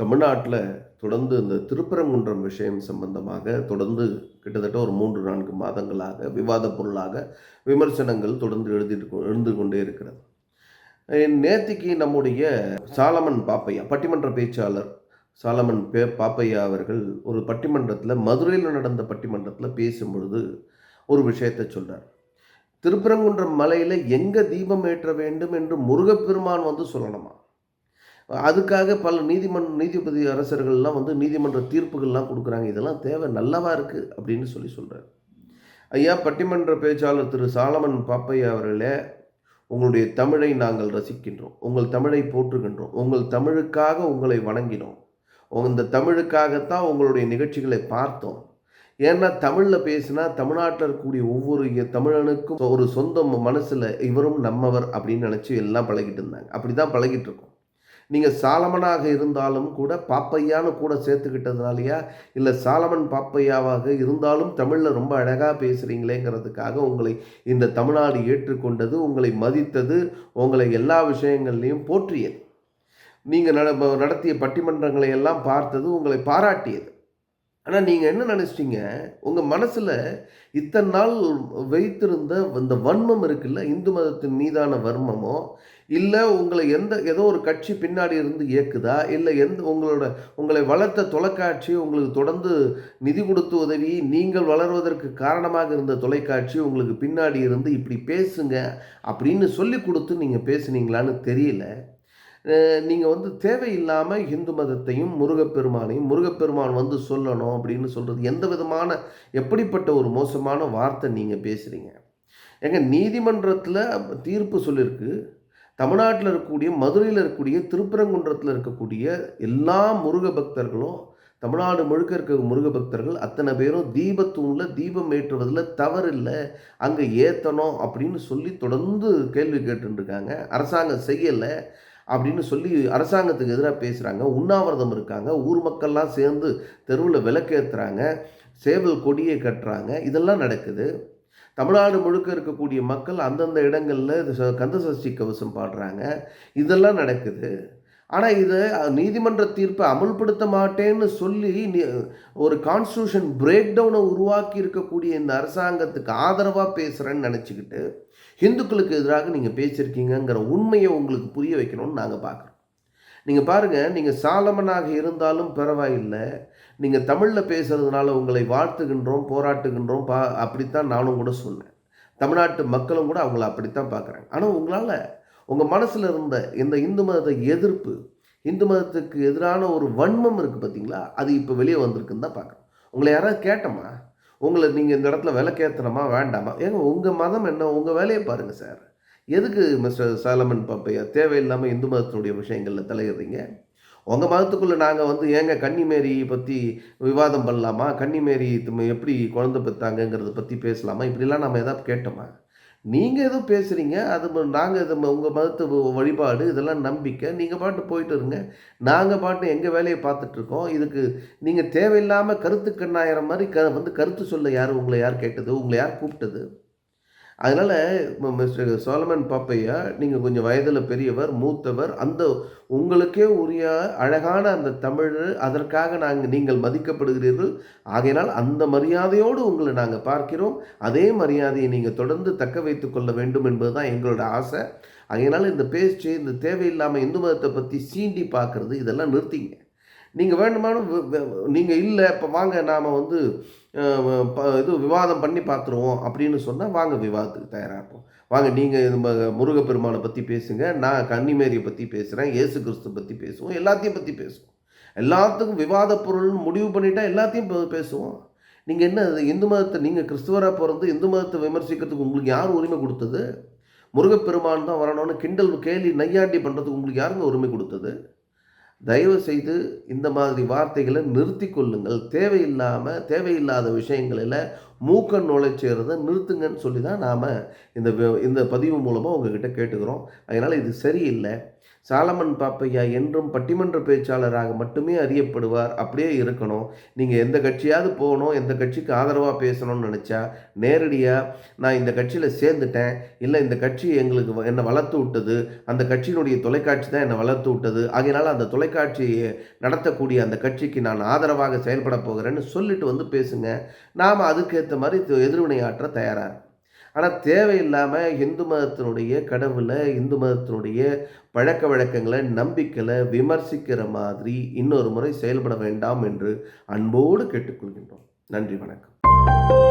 தமிழ்நாட்டில் தொடர்ந்து இந்த திருப்பரங்குன்றம் விஷயம் சம்பந்தமாக தொடர்ந்து கிட்டத்தட்ட ஒரு 3-4 மாதங்களாக விவாத பொருளாக விமர்சனங்கள் தொடர்ந்து எழுந்து கொண்டே இருக்கிறது. நேத்திக்கு நம்முடைய சாலமன் பாப்பையா பட்டிமன்ற பேச்சாளர் சாலமன் பாப்பையா அவர்கள் ஒரு பட்டிமன்றத்தில் மதுரையில் நடந்த பட்டிமன்றத்தில் பேசும்பொழுது ஒரு விஷயத்தை சொல்றார். திருப்பரங்குன்றம் மலையில் எங்கே தீபம் ஏற்ற வேண்டும் என்று முருகப்பெருமான் வந்து சொல்லணுமா? அதுக்காக பல நீதிபதி அரசர்கள்லாம் வந்து நீதிமன்ற தீர்ப்புகள்லாம் கொடுக்குறாங்க. இதெல்லாம் தேவை நல்லவா இருக்குது அப்படின்னு சொல்கிறார். ஐயா, பட்டிமன்ற பேச்சாளர் திரு சாலமன் பாப்பையா அவர்களே, உங்களுடைய தமிழை நாங்கள் ரசிக்கின்றோம், உங்கள் தமிழை போற்றுகின்றோம், உங்கள் தமிழுக்காக உங்களை வணங்கினோம், இந்த தமிழுக்காகத்தான் உங்களுடைய நிகழ்ச்சிகளை பார்த்தோம். ஏன்னா தமிழில் பேசினா தமிழ்நாட்டில் இருக்கக்கூடிய ஒவ்வொரு தமிழனுக்கும் ஒரு சொந்த மனசில் இவரும் நம்மவர் அப்படின்னு நினச்சி எல்லாம் பழகிட்டு இருந்தாங்க. அப்படி தான் பழகிட்டு இருக்கோம். நீங்கள் சாலமனாக இருந்தாலும் கூட பாப்பையான்னு கூட சேர்த்துக்கிட்டதுனாலையா, இல்லை சாலமன் பாப்பையாவாக இருந்தாலும் தமிழில் ரொம்ப அழகாக பேசுகிறீங்களேங்கிறதுக்காக உங்களை இந்த தமிழ்நாடு ஏற்றுக்கொண்டது, உங்களை மதித்தது, உங்களை எல்லா விஷயங்கள்லையும் போற்றியது. நீங்கள் நடத்திய பட்டிமன்றங்களை எல்லாம் பார்த்தது, உங்களை பாராட்டியது. ஆனால் நீங்கள் என்ன நினச்சிட்டீங்க, உங்கள் மனசில் இத்தனை நாள் வைத்திருந்த இந்த வன்மம் இருக்குல்ல, இந்து மதத்தின் மீதான வன்மமோ, இல்லை உங்களை ஏதோ ஒரு கட்சி பின்னாடி இருந்து இயக்குதா, இல்லை உங்களை வளர்த்த தொலைக்காட்சி, உங்களுக்கு தொடர்ந்து நிதி கொடுத்து உதவி நீங்கள் வளர்வதற்கு காரணமாக இருந்த தொலைக்காட்சி உங்களுக்கு பின்னாடி இருந்து இப்படி பேசுங்க அப்படின்னு சொல்லி கொடுத்து நீங்கள் பேசுனீங்களான்னு தெரியல. நீங்கள் வந்து தேவையில்லாமல் இந்து மதத்தையும் முருகப்பெருமான் வந்து சொல்லணும் அப்படின்னு சொல்கிறது எந்த விதமான எப்படிப்பட்ட ஒரு மோசமான வார்த்தை நீங்கள் பேசுகிறீங்க? நீதிமன்றத்தில் தீர்ப்பு சொல்லியிருக்கு. தமிழ்நாட்டில் இருக்கக்கூடிய மதுரையில் இருக்கக்கூடிய திருப்பரங்குன்றத்தில் இருக்கக்கூடிய எல்லா முருக பக்தர்களும், தமிழ்நாடு முழுக்க இருக்க முருக பக்தர்கள் அத்தனை பேரும் தீபத்தூணில் தீபம் ஏற்றுவதில் தவறு இல்லை, அங்கே ஏற்றணும் அப்படின்னு சொல்லி தொடர்ந்து கேள்வி கேட்டுருக்காங்க. அரசாங்கம் செய்யலை அப்படின்னு சொல்லி அரசாங்கத்துக்கு எதிராக பேசுகிறாங்க. உண்ணாவிரதம் இருக்காங்க. ஊர் மக்கள்லாம் சேர்ந்து தெருவில் விளக்கேற்றுறாங்க, சேவல் கொடியை கட்டுறாங்க. இதெல்லாம் நடக்குது. தமிழ்நாடு முழுக்க இருக்கக்கூடிய மக்கள் அந்தந்த இடங்களில் கந்தசஷ்டி கவசம் பாடுறாங்க. இதெல்லாம் நடக்குது. ஆனால் இதை நீதிமன்ற தீர்ப்பை அமல்படுத்த மாட்டேன்னு சொல்லி ஒரு கான்ஸ்டியூஷன் பிரேக் டவுனை உருவாக்கி இருக்கக்கூடிய இந்த அரசாங்கத்துக்கு ஆதரவாக பேசுகிறேன்னு நினச்சிக்கிட்டு இந்துக்களுக்கு எதிராக நீங்கள் பேசியிருக்கீங்கிற உண்மையை உங்களுக்கு புரிய வைக்கணும்னு நாங்கள் பார்க்குறோம். நீங்கள் பாருங்கள், நீங்கள் சாலமனாக இருந்தாலும் பரவாயில்லை, நீங்கள் தமிழில் பேசுகிறதுனால உங்களை வாழ்த்துகின்றோம், போராட்டுகின்றோம், அப்படித்தான் நானும் கூட சொன்னேன். தமிழ்நாட்டு மக்களும் கூட அவங்கள அப்படித்தான் பார்க்குறாங்க. ஆனால் உங்களால் உங்கள் மனசில் இருந்த இந்த இந்து மதத்தை எதிர்ப்பு, இந்து மதத்துக்கு எதிரான ஒரு வன்மம் இருக்குது பார்த்தீங்களா, அது இப்போ வெளியே வந்திருக்குன்னு தான் பார்க்குறோம். உங்களை யாராவது கேட்டோமா, உங்களை நீங்கள் இந்த இடத்துல விலைக்கேற்றணுமா வேண்டாமா? உங்கள் மதம் என்ன, உங்கள் வேலையை பாருங்கள் சார். எதுக்கு மிஸ்டர் சாலமன் பாப்பையா தேவையில்லாமல் இந்து மதத்தினுடைய விஷயங்களில் தலையிடுறீங்க? உங்கள் மதத்துக்குள்ளே நாங்கள் வந்து கன்னிமேரி பற்றி விவாதம் பண்ணலாமா, கன்னிமேரி எப்படி குழந்தை பெற்றாங்கங்கிறத பற்றி பேசலாமா, இப்படிலாம் நம்ம எதாவது கேட்டோமா? நீங்கள் எதுவும் பேசுகிறீங்க, அது நாங்கள் இது உங்கள் மதத்து வழிபாடு, இதெல்லாம் நம்பிக்கை, நீங்கள் பாட்டு போயிட்டு இருங்க, நாங்கள் பாட்டு எங்கள் வேலையை பார்த்துட்ருக்கோம். இதுக்கு நீங்கள் தேவையில்லாமல் கருத்து கண்ணாயிரம் மாதிரி வந்து கருத்து சொல்ல உங்களை யார் கேட்டது, உங்களை யார் கூப்பிட்டது? அதனால் மிஸ்டர் சாலமன் பாப்பையா, நீங்கள் கொஞ்சம் வயதில் பெரியவர், மூத்தவர், அந்த உங்களுக்கே உரிய அழகான அந்த தமிழ், அதற்காக நீங்கள் மதிக்கப்படுகிறீர்கள். ஆகையினால் அந்த மரியாதையோடு உங்களை நாங்கள் பார்க்கிறோம். அதே மரியாதையை நீங்கள் தொடர்ந்து தக்க வைத்து கொள்ள வேண்டும் என்பது தான் எங்களோட ஆசை. ஆகையினால் இந்த பேச்சு, இந்த தேவையில்லாமல் இந்து மதத்தை பற்றி சீண்டி பார்க்குறது, இதெல்லாம் நிறுத்திங்க. நீங்கள் வேண்டுமானும் நீங்கள் இல்லை இப்போ வாங்க நாம் வந்து இது விவாதம் பண்ணி பார்த்துருவோம் அப்படின்னு சொன்னால் வாங்க, விவாதத்துக்கு தயாராக இருப்போம். வாங்க, நீங்கள் முருகப்பெருமானை பற்றி பேசுங்க, நான் கன்னிமேரியை பற்றி பேசுகிறேன், இயேசு கிறிஸ்து பற்றி பேசுவோம், எல்லாத்தையும் பற்றி பேசுவோம். எல்லாத்துக்கும் விவாத பொருள்னு முடிவு பண்ணிட்டா எல்லாத்தையும் பேசுவோம். நீங்கள் என்ன இந்து மதத்தை, நீங்கள் கிறிஸ்துவராக பிறந்து இந்து மதத்தை விமர்சிக்கிறதுக்கு உங்களுக்கு யார் உரிமை கொடுத்தது? முருகப்பெருமான் தான் வரணும்னு கிண்டல் கேலி நையாண்டி பண்ணுறதுக்கு உங்களுக்கு யாருங்க உரிமை கொடுத்தது? தயவு செய்து இந்த மாதிரி வார்த்தைகளை நிறுத்தி கொள்ளுங்கள். தேவையில்லாத விஷயங்களில் மூக்க நுழைச்சேறதை நிறுத்துங்கன்னு சொல்லி தான் நாம் இந்த பதிவு மூலமாக உங்ககிட்ட கேட்டுக்கிறோம். அதனால் இது சரியில்லை. சாலமன் பாப்பையா என்றும் பட்டிமன்ற பேச்சாளராக மட்டுமே அறியப்படுவார். அப்படியே இருக்கணும். நீங்கள் எந்த கட்சியாவது போகணும், எந்த கட்சிக்கு ஆதரவாக பேசணும்னு நினச்சா நேரடியாக நான் இந்த கட்சியில் சேர்ந்துட்டேன், இல்லை இந்த கட்சி எங்களுக்கு என்னை வளர்த்து விட்டது, அந்த கட்சியினுடைய தொலைக்காட்சி தான் என்னை வளர்த்து விட்டது, ஆகையினால அந்த தொலைக்காட்சியை நடத்தக்கூடிய அந்த கட்சிக்கு நான் ஆதரவாக செயல்பட போகிறேன்னு சொல்லிட்டு வந்து பேசுங்க. நாம் அதுக்கேற்ற மாதிரி எதிர்வினை ஆற்ற தயாராக. ஆனால் தேவையில்லாமல் இந்து மதத்தினுடைய கடவுளை, இந்து மதத்தினுடைய பழக்க வழக்கங்களை, நம்பிக்கைகளை விமர்சிக்கிற மாதிரி இன்னொரு முறை செயல்பட வேண்டாம் என்று அன்போடு கேட்டுக்கொள்கின்றோம். நன்றி, வணக்கம்.